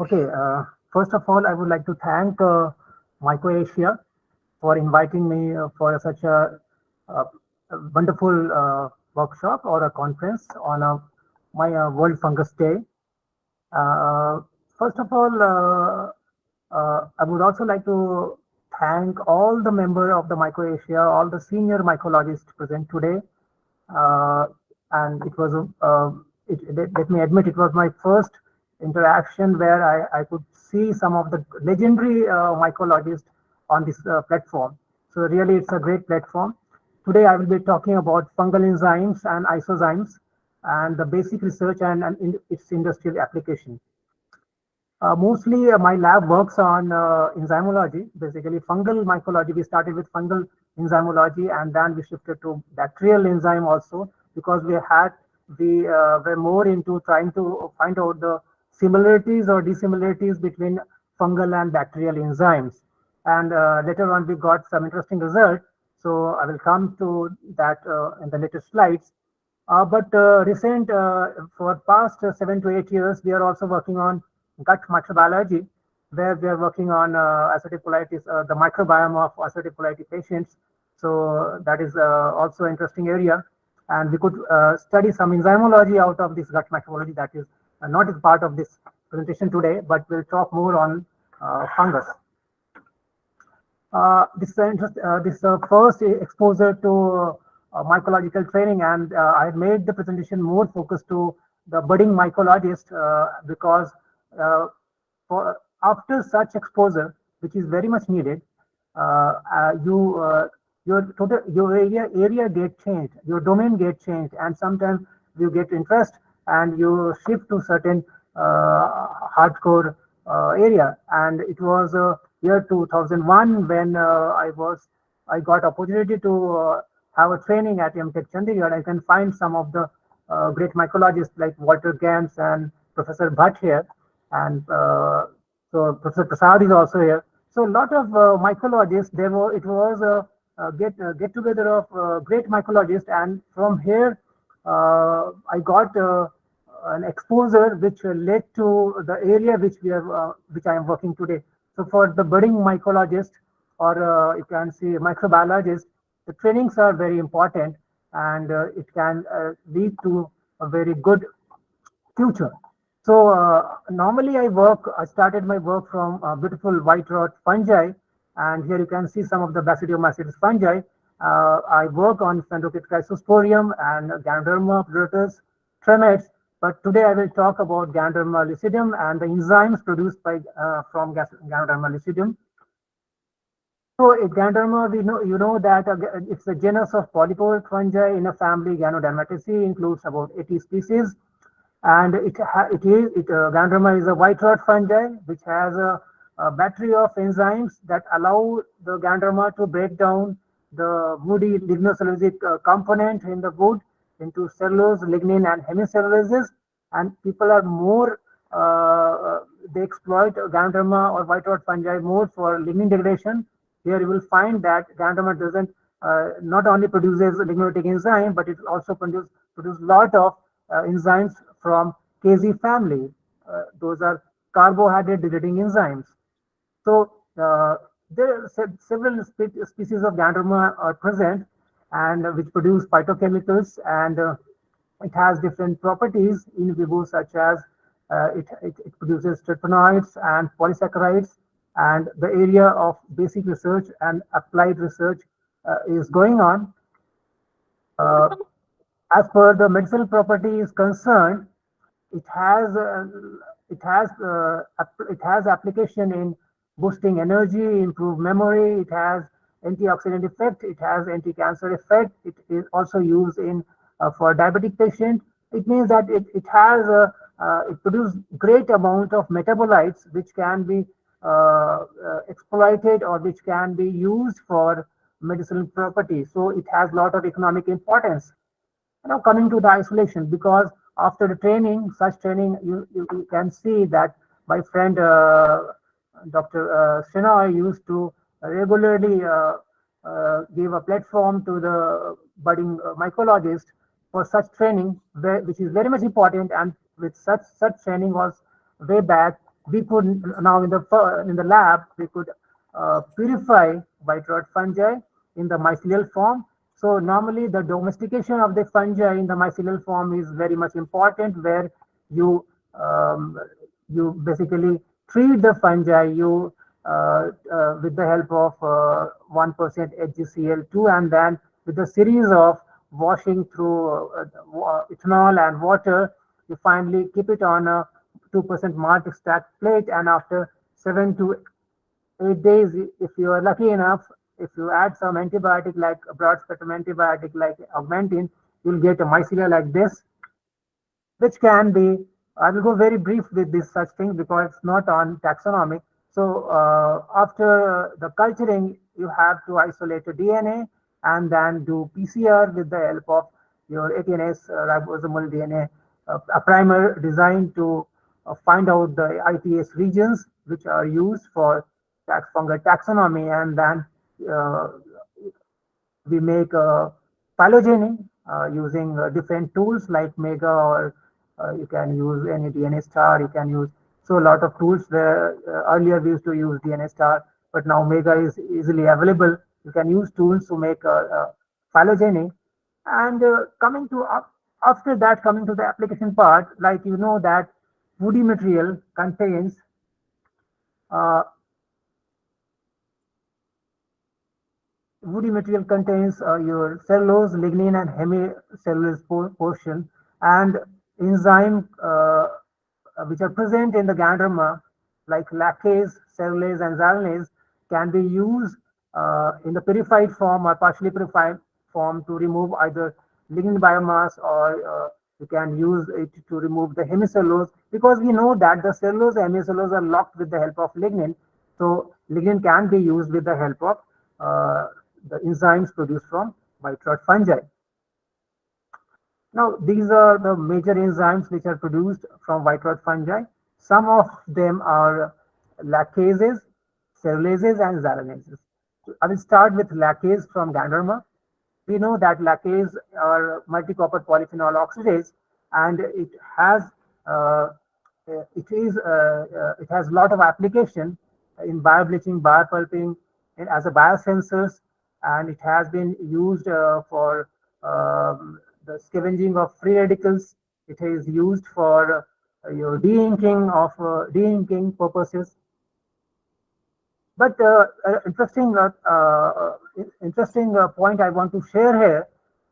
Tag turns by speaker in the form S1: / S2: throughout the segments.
S1: Okay, first of all, I would like to thank MycoAsia for inviting me for such uh, a wonderful workshop or a conference on my World Fungus Day. Uh, First of all, I would also like to thank all the members of the MycoAsia, all the senior mycologists present today. Uh, and it was, let me admit, it was my first interaction where I could see some of the legendary mycologists on this platform. So really, it's a great platform. Today, I will be talking about fungal enzymes and isozymes and the basic research and its industrial application. Mostly, my lab works on enzymology, basically fungal mycology. We started with fungal enzymology, and then we shifted to bacterial enzyme also because we were more into trying to find out the similarities or dissimilarities between fungal and bacterial enzymes. And later on, we got some interesting results. So I will come to that in the later slides. But recent for past 7 to 8 years, we are also working on gut microbiology, where we are working on ulcerative colitis, the microbiome of ulcerative colitis patients. So that is also an interesting area, and we could study some enzymology out of this gut microbiology that is not as part of this presentation today, but we'll talk more on fungus. This is first exposure to mycological training, and I made the presentation more focused to the budding mycologist because for after such exposure, which is very much needed, your area get changed, your domain get changed, and sometimes you get interest and you shift to certain hardcore area. And it was year 2001 when I got opportunity to have a training at MTech Chandigarh. I can find some of the great mycologists like Walter Gans and Professor Bhatt here, and so Professor Prasad is also here. So a lot of mycologists. It was a get together of great mycologists, and from here I got an exposure which led to the area which I am working today. So for the budding mycologist, or you can see microbiologist, the trainings are very important, and it can lead to a very good future. So normally I started my work from beautiful white rot fungi, and here you can see some of the basidiomycetes fungi. I work on Phenocryptic Chrysosporium and Ganoderma, Plutus, Tremates, but today I will talk about Ganoderma lucidum and the enzymes produced by from Ganoderma lucidum. So Ganoderma, you know that it's a genus of polypore fungi in a family Ganodermataceae, includes about 80 species, and Ganoderma is a white rot fungi which has a battery of enzymes that allow the Ganoderma to break down the woody lignocellulosic component in the wood into cellulose, lignin, and hemicelluloses. And people are more they exploit Ganoderma or white rot fungi more for lignin degradation. Here you will find that Ganoderma doesn't not only produces lignolytic enzyme, but it also produce lot of enzymes from KZ family. Those are carbohydrate degrading enzymes. So there are several species of Ganoderma are present, and which produce phytochemicals, and it has different properties in vivo, such as it produces terpenoids and polysaccharides, and the area of basic research and applied research is going on. Uh, as per the medicinal property is concerned, it has uh, it has application in boosting energy, improve memory. It has antioxidant effect. It has anti-cancer effect. It is also used in for diabetic patient. It means that it produces great amount of metabolites which can be exploited or which can be used for medicinal properties. So it has a lot of economic importance. Now coming to the isolation, because after the training, such training, you can see that my friend Dr. Shenoy used to regularly give a platform to the budding mycologist for such training, which is very much important. And with such training was way back we could now in the lab we could purify white rot fungi in the mycelial form. So normally the domestication of the fungi in the mycelial form is very much important, where you um, you basically treat the fungi with the help of 1% HgCl2, and then with a series of washing through ethanol and water, you finally keep it on a 2% malt extract plate, and after 7 to 8 days, if you are lucky enough, if you add some antibiotic like a broad spectrum antibiotic like augmentin, you'll get a mycelia like this, which can be, I will go very brief with this such thing because it's not on taxonomy. So after the culturing, you have to isolate the DNA and then do PCR with the help of your 18S ribosomal DNA, a primer designed to find out the ITS regions which are used for fungal taxonomy, and then uh, we make phylogeny using different tools like Mega, or you can use any DNA star. You can use so a lot of tools where earlier we used to use DNA star, but now Mega is easily available. You can use tools to make phylogeny. And after that, coming to the application part, like you know that woody material contains uh, woody material contains your cellulose, lignin, and hemicellulose portion, and enzyme which are present in the ganoderma, like lactase, cellulase, and xylanase, can be used in the purified form or partially purified form to remove either lignin biomass, or you can use it to remove the hemicellulose, because we know that the cellulose and hemicellulose are locked with the help of lignin. So lignin can be used with the help of the enzymes produced from white rot fungi. Now, these are the major enzymes which are produced from white rot fungi. Some of them are lactases, cellulases, and xylanases. So I will start with lactase from Ganoderma. We know that lactase are multi-copper polyphenol oxidase, and uh, it has a lot of application in biobleaching, biopulping, and as a biosensors, and it has been used for the scavenging of free radicals. It is used for your de-inking purposes. But interesting point I want to share here,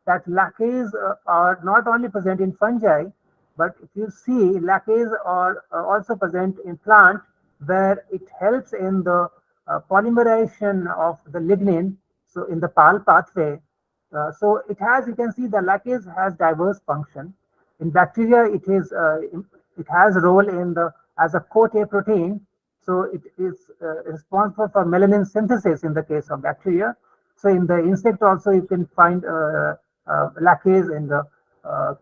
S1: that lactase are not only present in fungi, but if you see, lactase are also present in plant, where it helps in the polymerization of the lignin. So in the PAL pathway, so it has, you can see the lactase has diverse function. In bacteria, it has a role in the as a CoA protein. So it is responsible for melanin synthesis in the case of bacteria. So in the insect also you can find lactase in the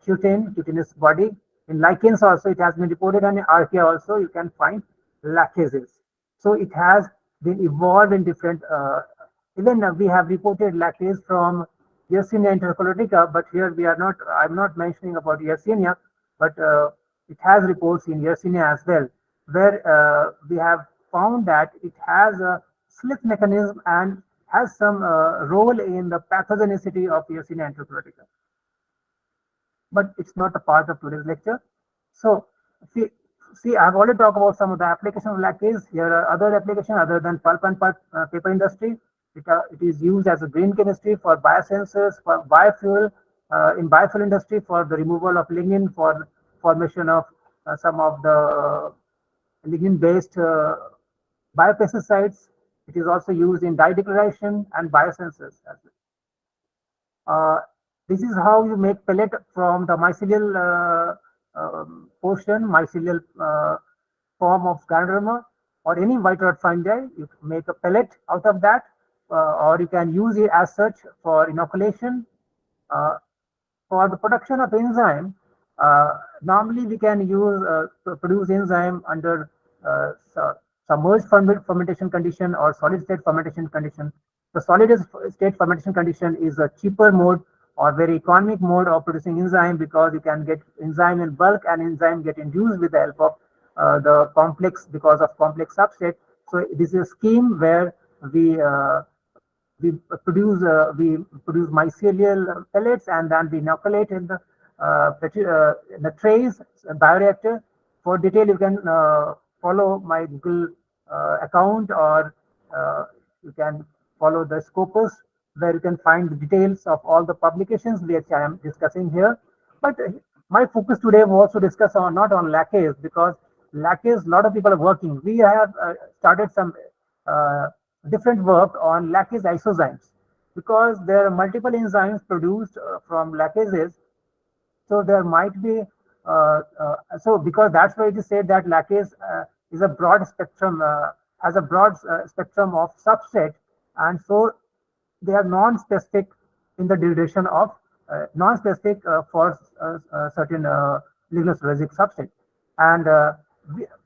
S1: cutaneous body. In lichens also it has been reported, and in archaea also you can find lactases. So it has been evolved in different, even we have reported lactase from Yersinia intercoloretica, but here we are not, I'm not mentioning about Yersinia, but it has reports in Yersinia as well, where we have found that it has a slip mechanism and has some role in the pathogenicity of Yersinia intercoloretica. But it's not a part of today's lecture. So, I've already talked about some of the applications of lactase. Here are other applications other than pulp and paper industry. It is used as a green chemistry for biosensors, for biofuel, in biofuel industry for the removal of lignin, for formation of some of the lignin-based biopesticides. It is also used in dye declaration and biosensors as well. This is how you make pellet from the mycelial portion, mycelial form of Ganoderma or any white rot fungi. You make a pellet out of that, or you can use it as such for inoculation. For the production of enzyme, normally we can use produce enzyme under submerged fermentation condition or solid state fermentation condition. The solid state fermentation condition is a cheaper mode or very economic mode of producing enzyme, because you can get enzyme in bulk and enzyme get induced with the help of the complex because of complex substrate. So this is a scheme where we uh, we we produce mycelial pellets, and then we inoculate in the trays bioreactor. For detail, you can follow my Google account, or you can follow the Scopus, where you can find the details of all the publications which I am discussing here. But my focus today was to discuss on not on lacase, because lacase a lot of people are working. We have started some uh, different work on lacase isozymes, because there are multiple enzymes produced from lacases. So there might be so because that's why it is said that lacase is a broad spectrum, has a broad spectrum of subset, and so they are non-specific in the duration of non-specific for certain lignocellulosic substrate. And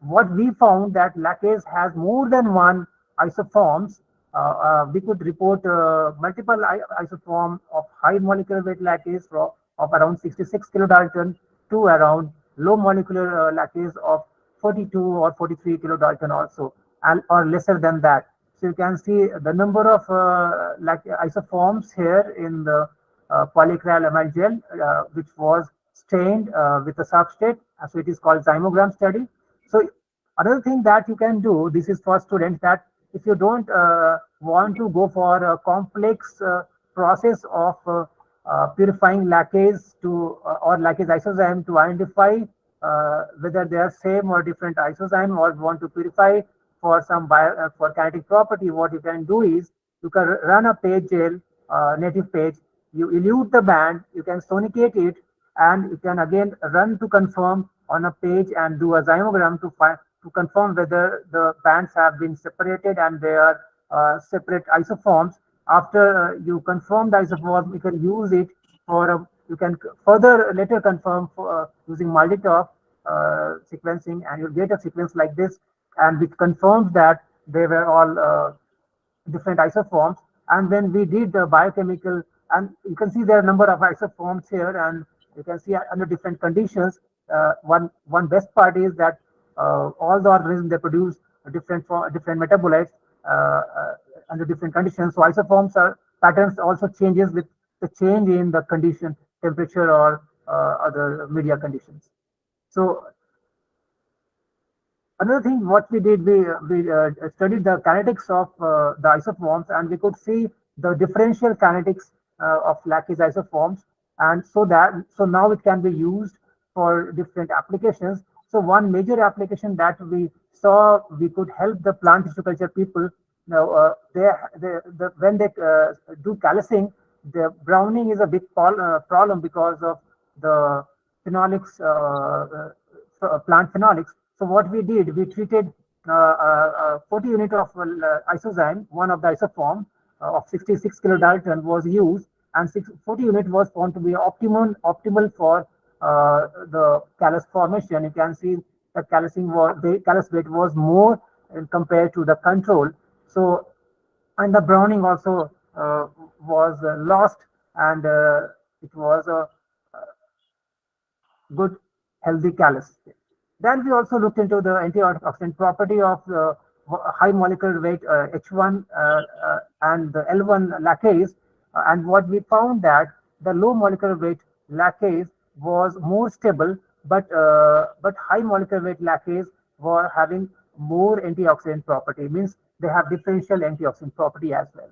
S1: what we found that lacase has more than one isoforms. We could report multiple isoform of high molecular weight lacase of around 66 kilodalton to around low molecular lacase of 42 or 43 kilodalton also, and or lesser than that. So you can see the number of like isoforms here in the polyacryl amide gel, which was stained with a substrate. So it is called zymogram study. So another thing that you can do, this is for students, that if you don't want to go for a complex process of purifying lacase to or lacase isozyme to identify whether they are same or different isozyme, or want to purify for some for kinetic property, what you can do is you can run a page gel, native page, you elute the band, you can sonicate it, and you can again run to confirm on a page and do a zymogram to find to confirm whether the bands have been separated and they are separate isoforms. After you confirm the isoform, you can use it for you can further later confirm for, using multi-top sequencing, and you'll get a sequence like this, and which confirms that they were all different isoforms. And when we did the biochemical, and you can see there are a number of isoforms here, and you can see under different conditions. One best part is that all the organisms, they produce different metabolites under different conditions. So isoforms are patterns also changes with the change in the condition, temperature, or other media conditions. So another thing what we did, we studied the kinetics of the isoforms, and we could see the differential kinetics of lacase isoforms, and so now it can be used for different applications. So one major application that we saw, we could help the plant tissue culture people. Now when they do callousing, the browning is a big problem because of the phenolics, plant phenolics. So what we did, we treated 40 unit of isozyme, one of the isoform of 66 kilodalton was used, and 40 unit was found to be optimal for the callus formation. You can see the callus weight was more compared to the control. So, and the browning also was lost, and it was a good healthy callus. Then we also looked into the antioxidant property of high molecular weight H1 and the L1 lacase, and what we found that the low molecular weight lacase was more stable, but high molecular weight lacase were having more antioxidant property, means they have differential antioxidant property as well.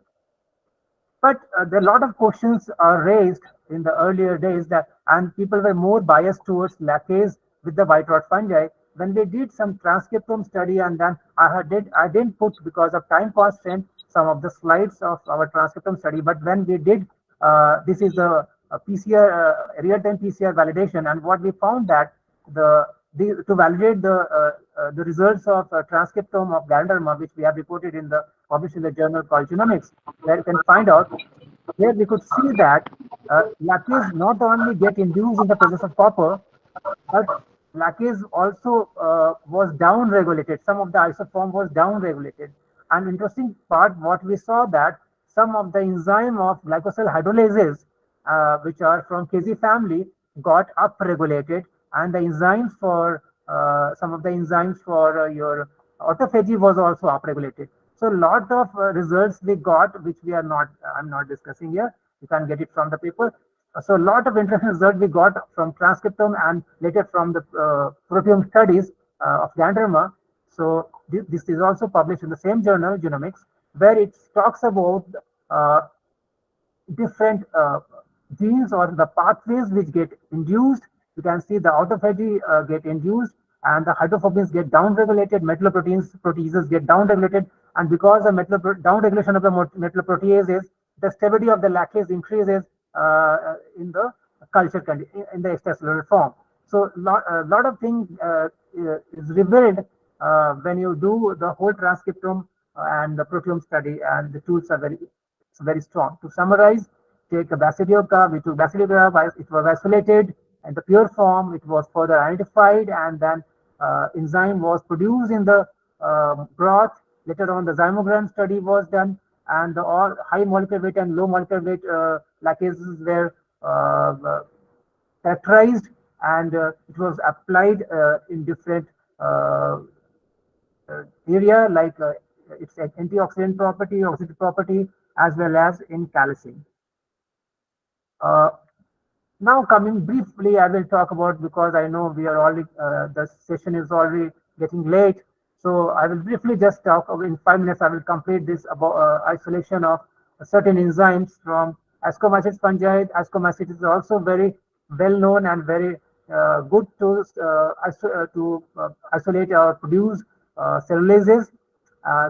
S1: But there are a lot of questions are raised in the earlier days, that and people were more biased towards lacase with the white rot fungi. When we did some transcriptome study, and then I didn't put, because of time constraint, some of the slides of our transcriptome study. But when we did, this is the PCR real-time PCR validation, and what we found that to validate the results of transcriptome of Ganoderma, which we have reported in the published in the journal called Genomics, where you can find out. Here we could see that lacase not only get induced in the presence of copper, but lacase also was down-regulated. Some of the isoform was down-regulated. And interesting part, what we saw that some of the enzyme of glycosyl hydrolases, which are from KZ family, got up-regulated, and the enzymes for some of the enzymes for your autophagy was also upregulated. So a lot of results we got, which we are not, I'm not discussing here. You can get it from the paper. So a lot of interesting results we got from transcriptome and later from the proteome studies of Ganderma. So this is also published in the same journal, Genomics, where it talks about uh, different genes or the pathways which get induced. You can see the autophagy get induced and the hydrophobins get downregulated, proteases get downregulated, and because of downregulation of the metalloproteases, the stability of the lactase increases in the culture in the extracellular form. So a lot of things is revealed when you do the whole transcriptome and the proteome study, and the tools are very strong. To summarize, take a basidiograph, we took basidiograph, it was isolated in the pure form, it was further identified, and then enzyme was produced in the broth. Later on, the zymogram study was done, and the all high molecular weight and low molecular weight lacases were characterized, and it was applied in different uh, area like its antioxidant property, oxidative property, as well as in calcine. Uh, Now, coming briefly, I will talk about, because I know we are already, the session is already getting late. So I will briefly just talk in 5 minutes. I will complete this about isolation of certain enzymes from Ascomycetes fungi. Ascomycetes is also very well known and very good to isolate or produce cellulases.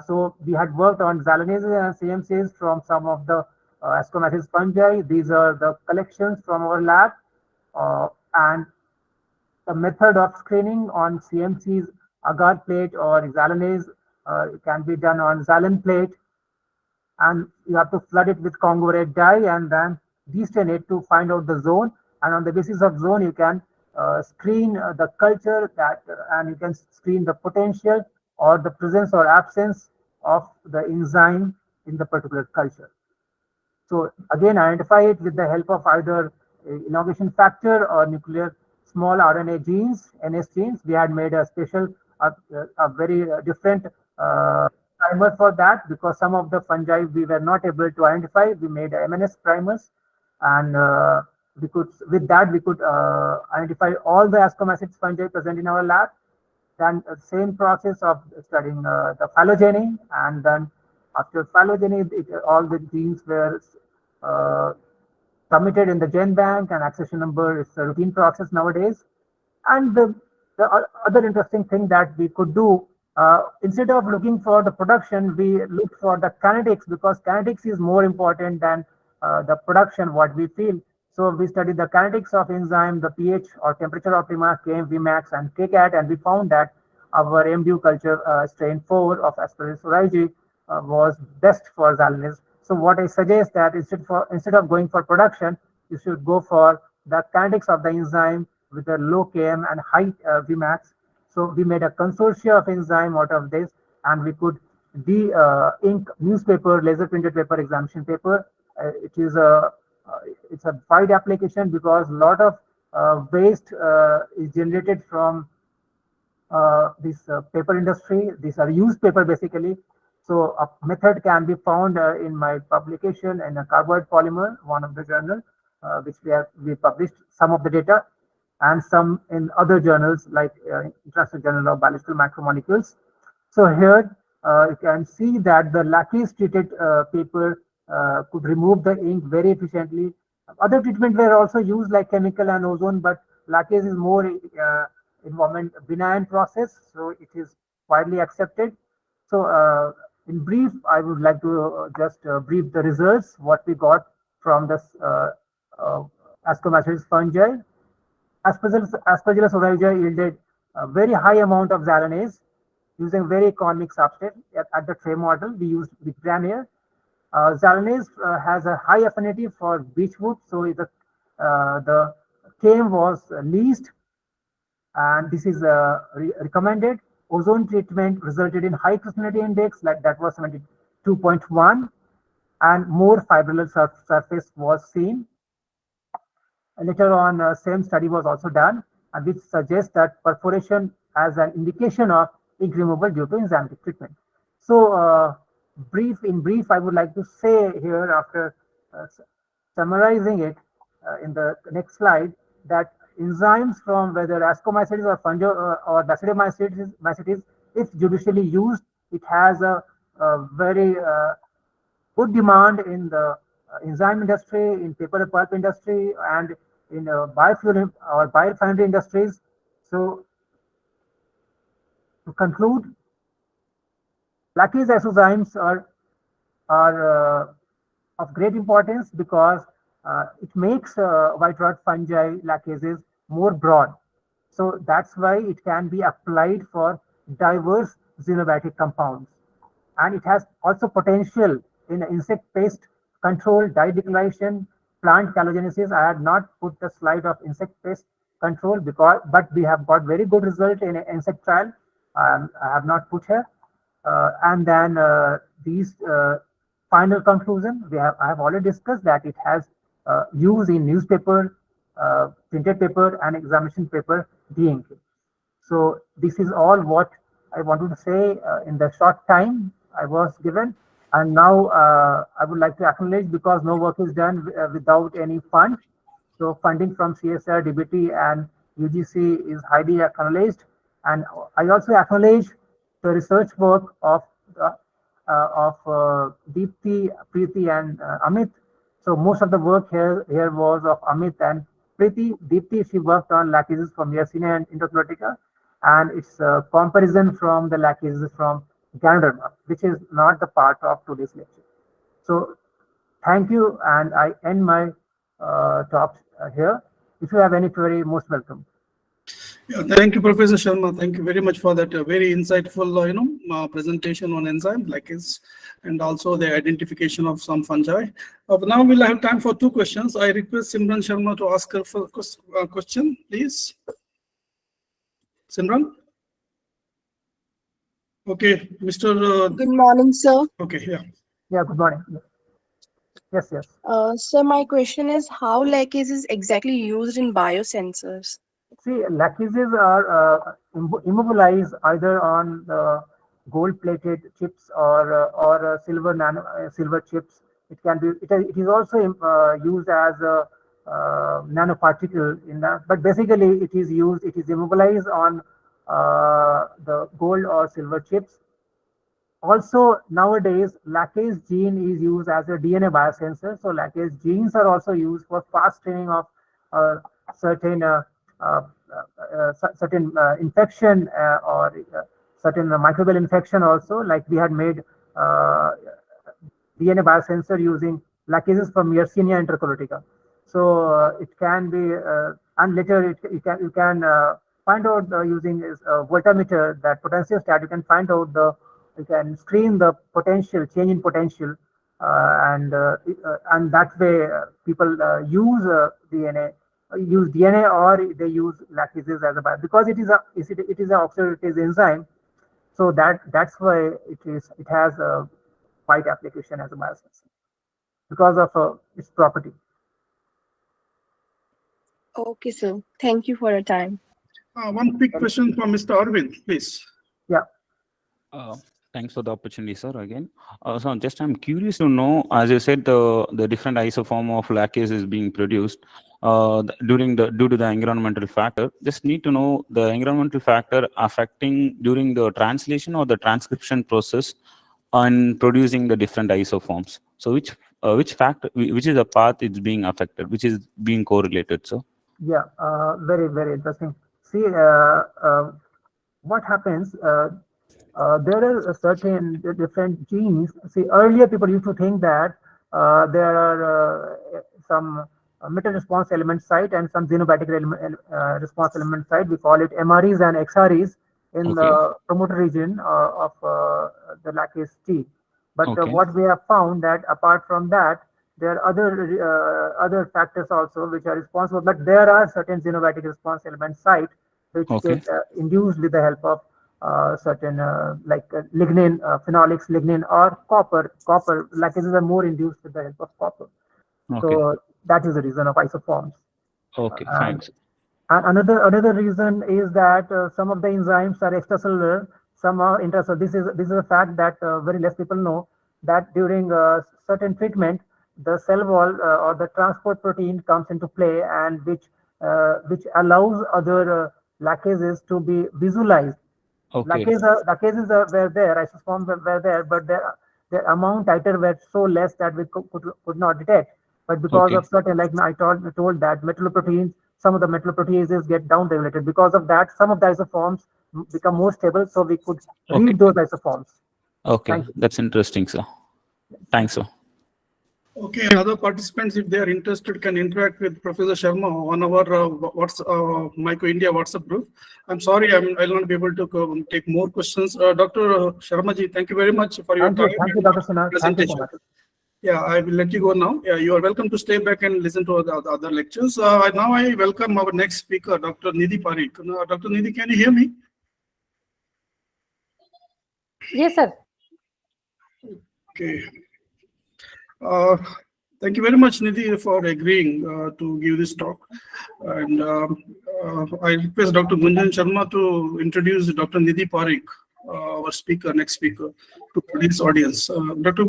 S1: So we had worked on xalanases and CMCs from some of the Ascomycetes fungi. These are the collections from our lab, and the method of screening on CMCs, agar plate or xalanase can be done on xalan plate, and you have to flood it with Congo red dye and then destain it to find out the zone. And on the basis of zone, you can screen the culture and you can screen the potential or the presence or absence of the enzyme in the particular culture. So again, identify it with the help of either elongation factor or nuclear small RNA genes, NS genes. We had made a special, a very different primer for that, because some of the fungi we were not able to identify. We made MNS primers, and we could, with that, we could identify all the Ascomycetes fungi present in our lab. Then same process of studying the phylogeny, and then after phylogeny, all the genes were uh, submitted in the gen bank, and accession number is a routine process nowadays. And the other interesting thing that we could do, instead of looking for the production, we look for the kinetics, because kinetics is more important than the production, what we feel. So we studied the kinetics of enzyme, the pH or temperature optima, Km, Vmax, and Kcat, and we found that our MDU culture strain 4 of Aspergillus oryzae was best for xalanase. So what I suggest that instead of going for production, you should go for the kinetics of the enzyme with a low Km and high Vmax. So we made a consortia of enzyme out of this, and we could ink newspaper, laser printed paper, examination paper. It is a it's a wide application, because a lot of waste is generated from this paper industry. These are used paper basically. So a method can be found in my publication in a carbide polymer, one of the journal, which we published some of the data, and some in other journals like International Journal of Biological Macromolecules. So here you can see that the lactase treated paper could remove the ink very efficiently. Other treatments were also used like chemical and ozone, but lactase is more environment benign process, so it is widely accepted. So in brief, I would like to just brief the results, what we got from this Ascomycetes fungi. Aspergillus oryzae yielded a very high amount of xalanase using very economic substrate. At the tray model, we used Victran here. Xalanase has a high affinity for beechwood, so the Km was least, and this is recommended. Ozone treatment resulted in high crystallinity index, like that was 72.1, and more fibrillar surface was seen. Later on, same study was also done, and which suggests that perforation as an indication of ink removal due to enzymatic treatment. So, in brief, I would like to say here, after summarizing it in the next slide, that enzymes from whether ascomycetes or or bacillomycetes, if judicially used, it has a very good demand in the enzyme industry, in paper and pulp industry, and in biofuel or biorefinery industries. So, to conclude, lacase isozymes are of great importance because it makes white rot fungi lacases more broad. So that's why it can be applied for diverse xenobiotic compounds. And it has also potential in insect pest control, dye declaration, plant calogenesis. I had not put the slide of insect pest control but we have got very good result in an insect trial. I have not put here. And then these final conclusion, I have already discussed that it has use in newspaper, printed paper, and examination paper de-inking. So this is all what I wanted to say in the short time I was given. And now I would like to acknowledge, because no work is done without any fund. So funding from CSR, DBT, and UGC is highly acknowledged. And I also acknowledge the research work of Deepti, Preeti, and Amit. So most of the work here was of Amit and Preeti. Deepti, she worked on lacases from Yersinia and Endothelioma, and it's a comparison from the lacases from Ganoderma, which is not the part of today's lecture. So thank you, and I end my talk here. If you have any query, most welcome.
S2: Yeah, thank you, Professor Sharma. Thank you very much for that very insightful, presentation on enzyme lacase and also the identification of some fungi. Now we'll have time for two questions. I request Simran Sharma to ask her first question, please. Simran? Okay, Mr.
S3: Good morning, sir.
S2: Okay, yeah.
S1: Yeah, good morning. Yes.
S3: So my question is, how lacase is exactly used in biosensors?
S1: See, lacases are immobilized either on the gold-plated chips or silver chips. It can be. It is also used as a nanoparticle in that. But basically, it is used. It is immobilized on the gold or silver chips. Also, nowadays, lacase gene is used as a DNA biosensor. So, lacase genes are also used for fast training of certain infection or certain microbial infection also. Like we had made DNA biosensor using lacases from Yersinia enterocolitica. So it can be, and later you can find out using a voltammeter, that potentiostat. You can find out you can screen the potential change in potential, and that way people use DNA or they use lacases as a bio, because it is an oxidative enzyme. So that's why it has a wide application as a biosensor because of its property.
S3: Okay, sir. Thank you for your time.
S2: One quick question from Mr. Arvind, please.
S1: Yeah.
S4: Thanks for the opportunity, sir, again. So I'm curious to know, as you said, the different isoform of lacase is being produced due to the environmental factor. Just need to know the environmental factor affecting during the translation or the transcription process on producing the different isoforms. So which factor, which is the path it's being affected, which is being correlated, sir?
S1: Yeah, very, very interesting. See, what happens, there are certain different genes. See, earlier people used to think that there are some metal response element site and some xenobiotic response element site. We call it MREs and XREs in the promoter region of the lacase T. But what we have found that apart from that, there are other factors also which are responsible. But there are certain xenobiotic response element site which get induced with the help of certain like lignin, phenolics, lignin, or copper. Lacases are more induced with the help of copper. So that is the reason of isoforms.
S4: Okay, thanks.
S1: And another reason is that some of the enzymes are extracellular, some are intracellular. This is a fact that very less people know, that during certain treatment, the cell wall or the transport protein comes into play, and which allows other lackases to be visualized.
S4: Okay.
S1: Lackases were there, isoforms were there, but their amount titer were so less that we could not detect. But because
S4: Okay.
S1: of certain, like I told that metalloproteins, some of the metalloproteases get down-regulated. Because of that, some of the isoforms become more stable, so we could
S4: Okay.
S1: read those isoforms.
S4: Okay,
S1: Thank you.
S4: that's interesting, sir. Thanks, sir.
S2: Okay, other participants, if they are interested, can interact with Professor Sharma on our MycoIndia WhatsApp group. I'm sorry, I'll not be able to take more questions. Dr. Sharma ji, thank you very much for your time.
S1: Thank you, Dr. Sinha. Thank you so
S2: Presentation.
S1: much.
S2: Yeah, I will let you go now. Yeah, you are welcome to stay back and listen to the other lectures. Now I welcome our next speaker, Dr. Nidhi Parikh. Dr. Nidhi, can you hear me?
S5: Yes, sir.
S2: Okay. Thank you very much, Nidhi, for agreeing to give this talk. And I request Dr. Gunjan Sharma to introduce Dr. Nidhi Parikh, our speaker, next speaker, to this audience. Dr.